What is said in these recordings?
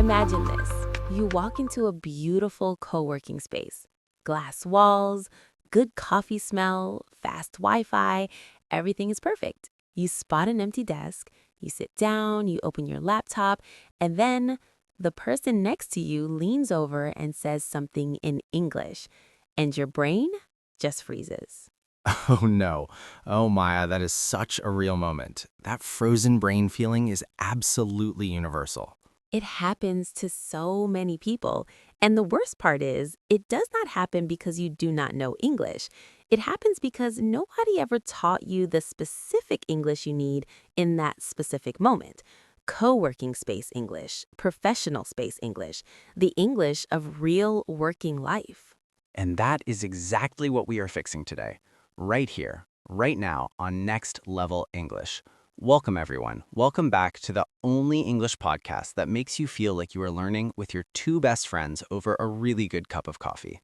Imagine this. You walk into a beautiful co-working space. Glass walls, good coffee smell, fast Wi-Fi, everything is perfect. You spot an empty desk, you sit down, you open your laptop, and then the person next to you leans over and says something in English, and your brain just freezes. Oh no. Oh Maya, that is such a real moment. That frozen brain feeling is absolutely universal. It happens to so many people. And the worst part is, it does not happen because you do not know English. It happens because nobody ever taught you the specific English you need in that specific moment. Co-working space English, professional space English, the English of real working life. And that is exactly what we are fixing today. Right here, right now on Next Level English. Welcome everyone. Welcome back to the only English podcast that makes you feel like you are learning with your two best friends over a really good cup of coffee.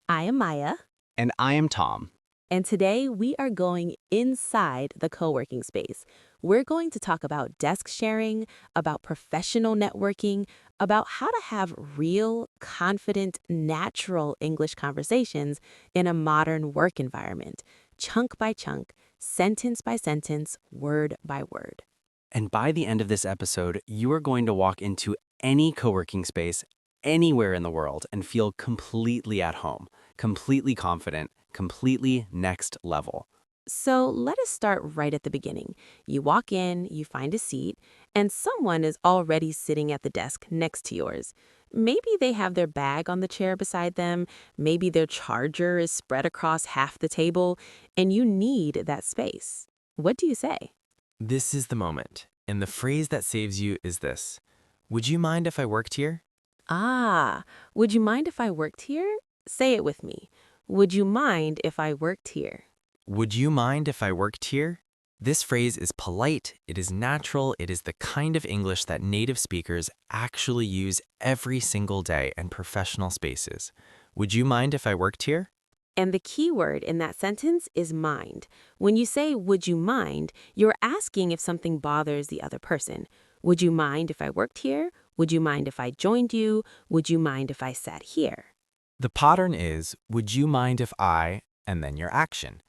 I am Maya. And I am Tom. And today we are going inside the co-working space. We're going to talk about desk sharing, about professional networking, about how to have real, confident, natural English conversations in a modern work environment, chunk by chunk, sentence by sentence, word by word. And by the end of this episode, you are going to walk into any co-working space anywhere in the world and feel completely at home, completely confident, completely next level. So let us start right at the beginning. You walk in, you find a seat, and someone is already sitting at the desk next to yours. Maybe they have their bag on the chair beside them, maybe their charger is spread across half the table, and you need that space. What do you say? This is the moment, and the phrase that saves you is this. Would you mind if I worked here? Ah, would you mind if I worked here? Say it with me. Would you mind if I worked here? Would you mind if I worked here? This phrase is polite, it is natural, it is the kind of English that native speakers actually use every single day in professional spaces. Would you mind if I worked here? And the key word in that sentence is mind. When you say, would you mind, you're asking if something bothers the other person. Would you mind if I worked here? Would you mind if I joined you? Would you mind if I sat here? The pattern is, would you mind if I, and then your action.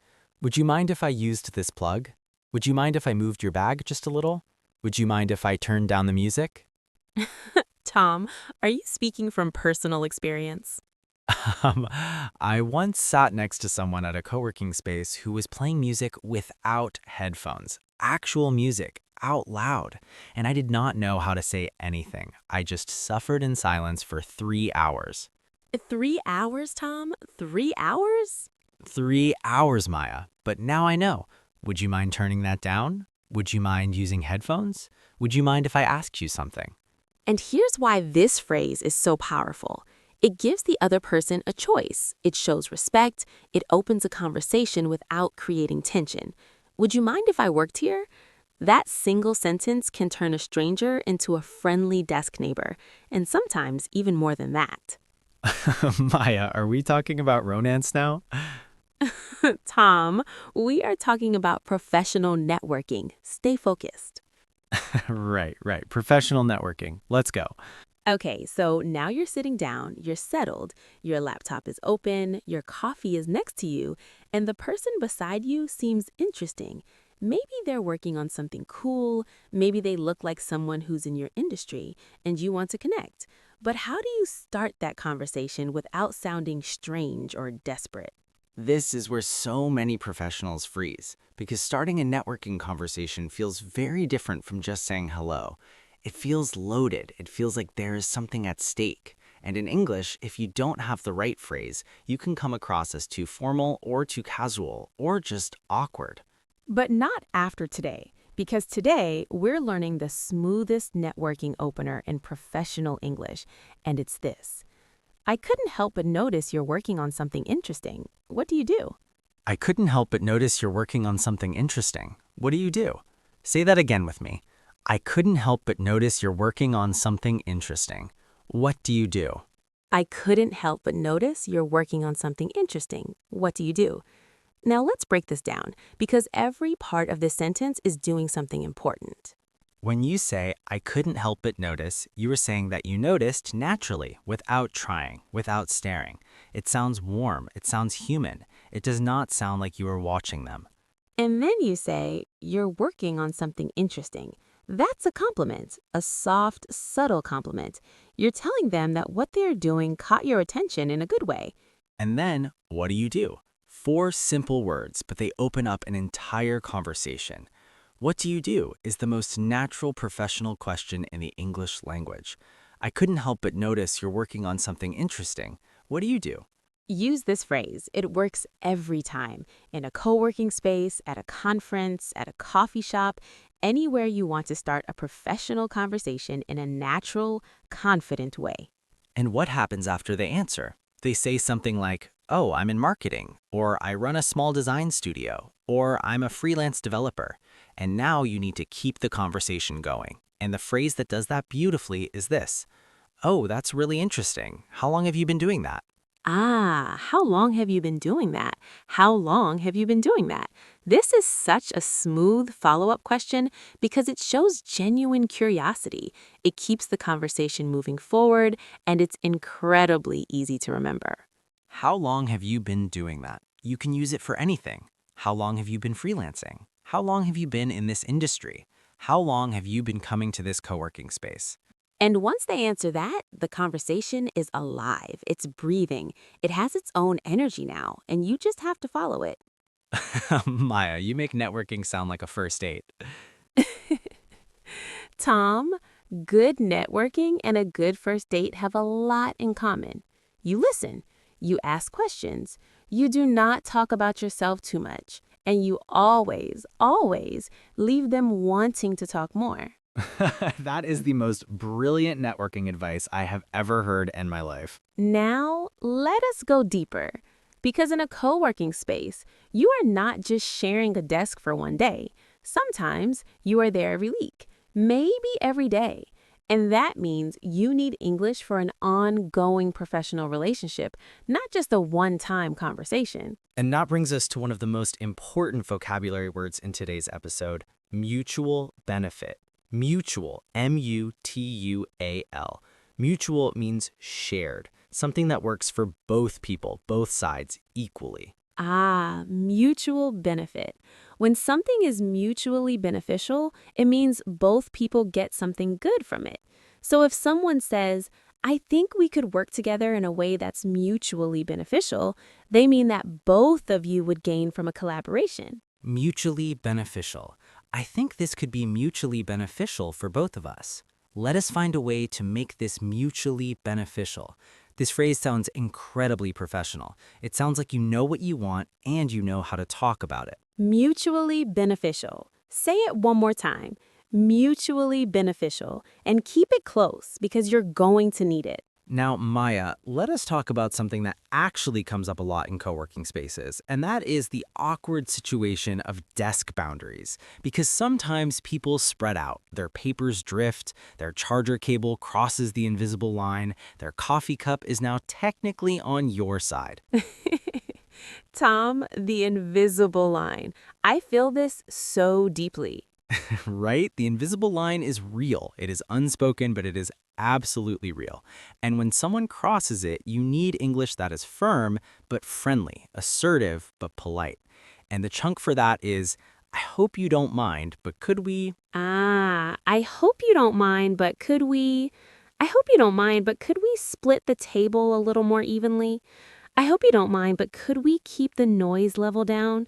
Would you mind if I used this plug? Would you mind if I moved your bag just a little? Would you mind if I turned down the music? Tom, are you speaking from personal experience? Um, I once sat next to someone at a co-working space who was playing music without headphones, actual music, out loud, and I did not know how to say anything. I just suffered in silence for 3 hours. 3 hours, Tom? 3 hours? 3 hours, Maya. But now I know. Would you mind turning that down? Would you mind using headphones? Would you mind if I asked you something? And here's why this phrase is so powerful. It gives the other person a choice. It shows respect. It opens a conversation without creating tension. Would you mind if I worked here? That single sentence can turn a stranger into a friendly desk neighbor, and sometimes even more than that. Maya, are we talking about romance now? Tom, we are talking about professional networking. Stay focused. Right. Professional networking. Let's go. Okay, so now you're sitting down, you're settled, your laptop is open, your coffee is next to you, and the person beside you seems interesting. Maybe they're working on something cool, maybe they look like someone who's in your industry, and you want to connect. But how do you start that conversation without sounding strange or desperate? This is where so many professionals freeze, because starting a networking conversation feels very different from just saying hello. It feels loaded. It feels like there is something at stake. And in English, if you don't have the right phrase, you can come across as too formal or too casual or just awkward. But not after today, because today we're learning the smoothest networking opener in professional English, and it's this. I couldn't help but notice you're working on something interesting. What do you do? I couldn't help but notice you're working on something interesting. What do you do? Say that again with me. I couldn't help but notice you're working on something interesting. What do you do? I couldn't help but notice you're working on something interesting. What do you do? Now let's break this down, because every part of this sentence is doing something important. When you say, I couldn't help but notice, you are saying that you noticed naturally, without trying, without staring. It sounds warm, it sounds human. It does not sound like you are watching them. And then you say, you're working on something interesting. That's a compliment, a soft, subtle compliment. You're telling them that what they're doing caught your attention in a good way. And then, what do you do? 4 simple words, but they open up an entire conversation. What do you do is the most natural professional question in the English language. I couldn't help but notice you're working on something interesting. What do you do? Use this phrase. It works every time. In a co-working space, at a conference, at a coffee shop, anywhere you want to start a professional conversation in a natural, confident way. And what happens after they answer? They say something like, oh, I'm in marketing, or I run a small design studio, or I'm a freelance developer. And now you need to keep the conversation going. And the phrase that does that beautifully is this. Oh, that's really interesting. How long have you been doing that? Ah, how long have you been doing that? How long have you been doing that? This is such a smooth follow-up question because it shows genuine curiosity. It keeps the conversation moving forward, and it's incredibly easy to remember. How long have you been doing that? You can use it for anything. How long have you been freelancing? How long have you been in this industry? How long have you been coming to this co-working space? And once they answer that, the conversation is alive. It's breathing. It has its own energy now, and you just have to follow it. Maya, you make networking sound like a first date. Tom, good networking and a good first date have a lot in common. You listen, you ask questions, you do not talk about yourself too much, and you always, always leave them wanting to talk more. That is the most brilliant networking advice I have ever heard in my life. Now, let us go deeper. Because in a co-working space, you are not just sharing a desk for one day. Sometimes you are there every week, maybe every day. And that means you need English for an ongoing professional relationship, not just a one-time conversation. And that brings us to one of the most important vocabulary words in today's episode, mutual benefit. Mutual, M-U-T-U-A-L. Mutual means shared, something that works for both people, both sides, equally. Ah, mutual benefit. When something is mutually beneficial, it means both people get something good from it. So if someone says, I think we could work together in a way that's mutually beneficial, they mean that both of you would gain from a collaboration. Mutually beneficial. I think this could be mutually beneficial for both of us. Let us find a way to make this mutually beneficial. This phrase sounds incredibly professional. It sounds like you know what you want and you know how to talk about it. Mutually beneficial. Say it one more time. Mutually beneficial. And keep it close because you're going to need it. Now, Maya, let us talk about something that actually comes up a lot in co-working spaces, and that is the awkward situation of desk boundaries. Because sometimes people spread out, their papers drift, their charger cable crosses the invisible line, their coffee cup is now technically on your side. Tom, the invisible line. I feel this so deeply. Right? The invisible line is real. It is unspoken, but it is absolutely real. And when someone crosses it, you need English that is firm, but friendly, assertive, but polite. And the chunk for that is, I hope you don't mind, but could we? Ah, I hope you don't mind, but could we? I hope you don't mind, but could we split the table a little more evenly? I hope you don't mind, but could we keep the noise level down?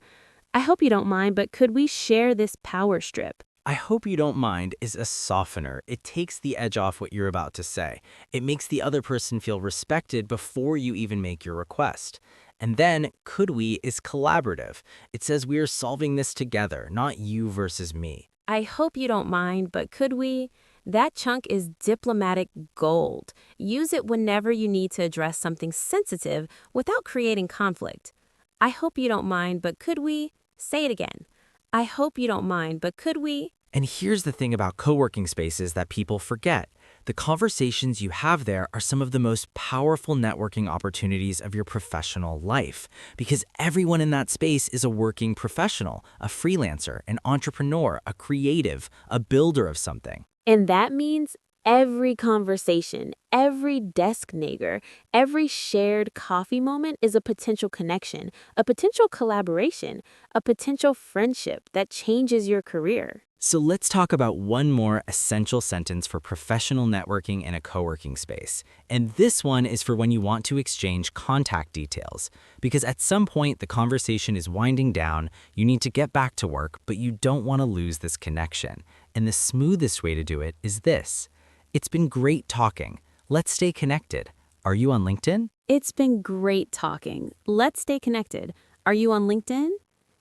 I hope you don't mind, but could we share this power strip? I hope you don't mind is a softener. It takes the edge off what you're about to say. It makes the other person feel respected before you even make your request. And then, could we is collaborative. It says we are solving this together, not you versus me. I hope you don't mind, but could we? That chunk is diplomatic gold. Use it whenever you need to address something sensitive without creating conflict. I hope you don't mind, but could we? Say it again. I hope you don't mind, but could we? And here's the thing about co-working spaces that people forget. The conversations you have there are some of the most powerful networking opportunities of your professional life because everyone in that space is a working professional, a freelancer, an entrepreneur, a creative, a builder of something. And that means every conversation, every desk nigger, every shared coffee moment is a potential connection, a potential collaboration, a potential friendship that changes your career. So let's talk about one more essential sentence for professional networking in a co-working space. And this one is for when you want to exchange contact details. Because at some point the conversation is winding down, you need to get back to work, but you don't want to lose this connection. And the smoothest way to do it is this. It's been great talking. Let's stay connected. Are you on LinkedIn? It's been great talking. Let's stay connected. Are you on LinkedIn?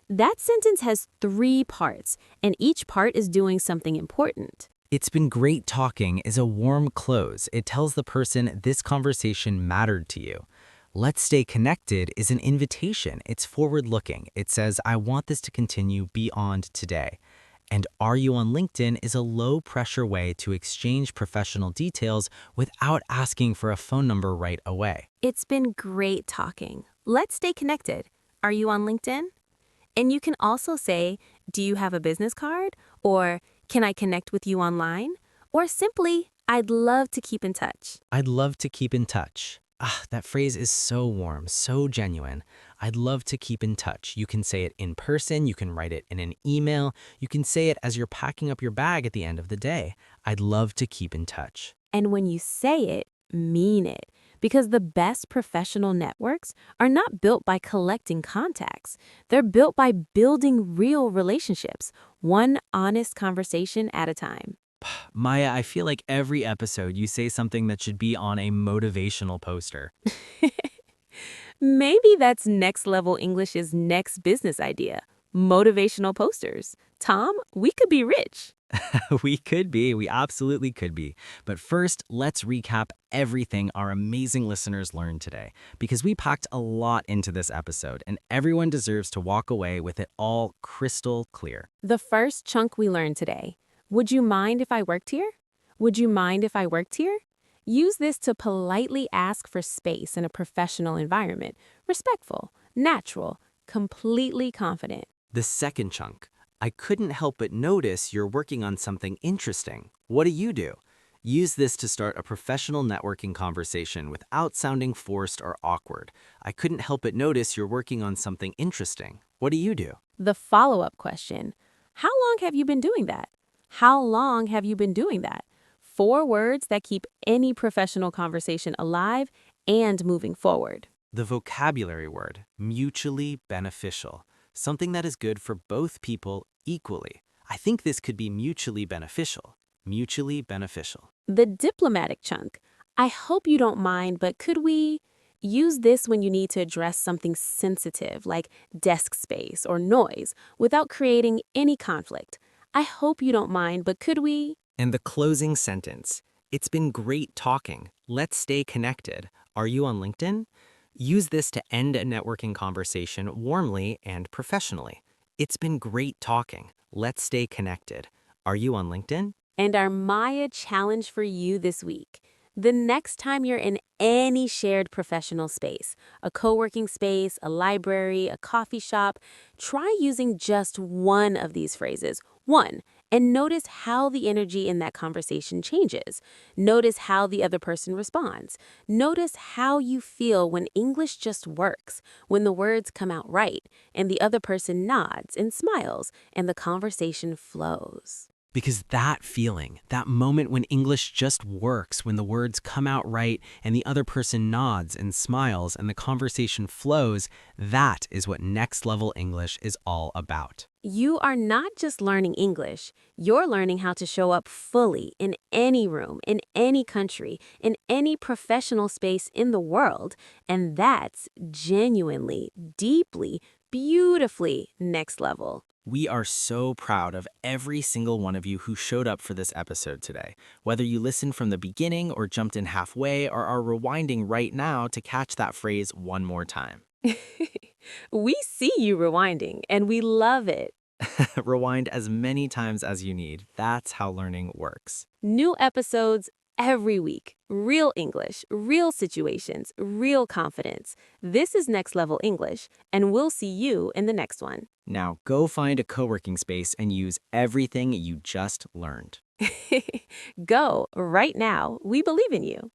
That sentence has 3 parts, and each part is doing something important. It's been great talking is a warm close. It tells the person this conversation mattered to you. Let's stay connected is an invitation. It's forward-looking. It says, I want this to continue beyond today. And are you on LinkedIn is a low-pressure way to exchange professional details without asking for a phone number right away. It's been great talking. Let's stay connected. Are you on LinkedIn? And you can also say, do you have a business card? Or can I connect with you online? Or simply, I'd love to keep in touch. I'd love to keep in touch. That phrase is so warm, so genuine. I'd love to keep in touch. You can say it in person, you can write it in an email, you can say it as you're packing up your bag at the end of the day. I'd love to keep in touch. And when you say it, mean it. Because the best professional networks are not built by collecting contacts. They're built by building real relationships, one honest conversation at a time. Maya, I feel like every episode you say something that should be on a motivational poster. Maybe that's Next Level English's next business idea. Motivational posters. Tom, we could be rich. We absolutely could be. But first, let's recap everything our amazing listeners learned today, because we packed a lot into this episode, and everyone deserves to walk away with it all crystal clear. The first chunk we learned today. Would you mind if I worked here? Would you mind if I worked here? Use this to politely ask for space in a professional environment. Respectful, natural, completely confident. The second chunk. I couldn't help but notice you're working on something interesting. What do you do? Use this to start a professional networking conversation without sounding forced or awkward. I couldn't help but notice you're working on something interesting. What do you do? The follow-up question. How long have you been doing that? How long have you been doing that? 4 words that keep any professional conversation alive and moving forward. The vocabulary word, mutually beneficial. Something that is good for both people equally. I think this could be mutually beneficial. Mutually beneficial. The diplomatic chunk. I hope you don't mind, but could we use this when you need to address something sensitive like desk space or noise without creating any conflict? I hope you don't mind, but could we? And the closing sentence. It's been great talking. Let's stay connected. Are you on LinkedIn? Use this to end a networking conversation warmly and professionally. It's been great talking. Let's stay connected. Are you on LinkedIn? And our Maya challenge for you this week. The next time you're in any shared professional space, a co-working space, a library, a coffee shop, try using just one of these phrases, and notice how the energy in that conversation changes. Notice how the other person responds. Notice how you feel when English just works, when the words come out right, and the other person nods and smiles, and the conversation flows. Because that feeling, that moment when English just works, when the words come out right and the other person nods and smiles and the conversation flows, that is what Next Level English is all about. You are not just learning English, you're learning how to show up fully in any room, in any country, in any professional space in the world. And that's genuinely, deeply, beautifully next level. We are so proud of every single one of you who showed up for this episode today. Whether you listened from the beginning or jumped in halfway or are rewinding right now to catch that phrase one more time. We see you rewinding, and we love it. Rewind as many times as you need. That's how learning works. New episodes every week. Real English, real situations, real confidence. This is Next Level English, and we'll see you in the next one. Now go find a co-working space and use everything you just learned. Go right now. We believe in you.